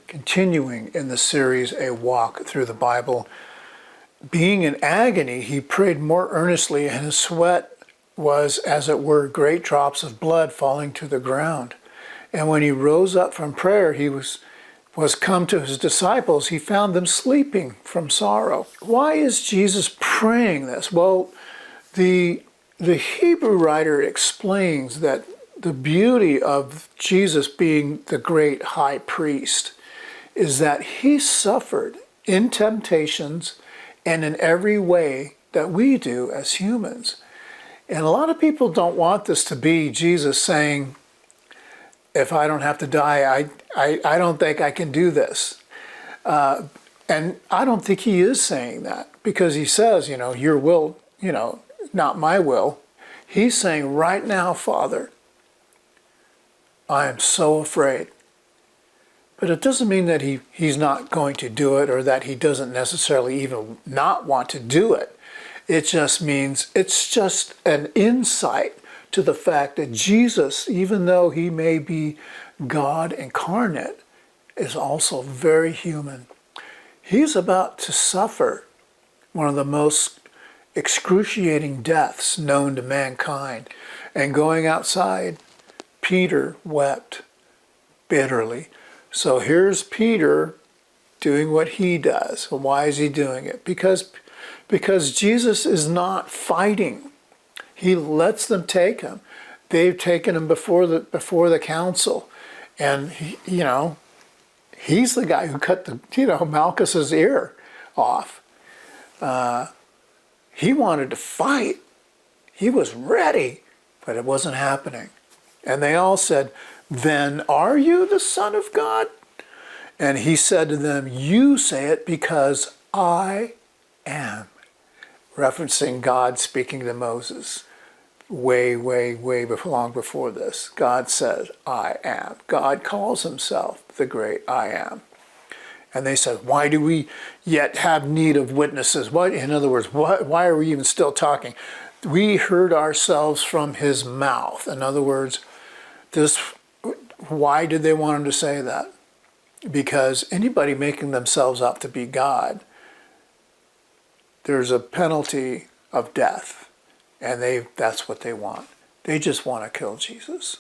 Continuing in the series, A Walk Through the Bible. Being in agony, he prayed more earnestly, and his sweat was, as it were, great drops of blood falling to the ground. And when he rose up from prayer, he was come to his disciples. He found them sleeping from sorrow. Why is Jesus praying this? Well, the Hebrew writer explains that the beauty of Jesus being the great high priest is that he suffered in temptations and in every way that we do as humans. And a lot of people don't want this to be Jesus saying, if I don't have to die, I don't think I can do this. And I don't think he is saying that, because he says, your will, not my will. He's saying, right now, Father, I am so afraid. But it doesn't mean that he's not going to do it, or that he doesn't necessarily even not want to do it. It just means it's just an insight to the fact that Jesus, even though he may be God incarnate, is also very human. He's about to suffer one of the most excruciating deaths known to mankind. And going outside, Peter wept bitterly. So here's Peter doing what he does. Why is he doing it? Because Jesus is not fighting. He lets them take him. They've taken him before the council, and he's the guy who cut Malchus's ear off. He wanted to fight. He was ready, but it wasn't happening. And they all said, "Then are you the Son of God?" And he said to them, "You say it because I am." Referencing God speaking to Moses way long before this. God says, "I am." God calls himself the great I am. And they said, "Why do we yet have need of witnesses?" In other words, why are we even still talking? We heard ourselves from his mouth. In other words, why did they want him to say that? Because anybody making themselves up to be God, there's a penalty of death, and that's what they want. They just want to kill Jesus.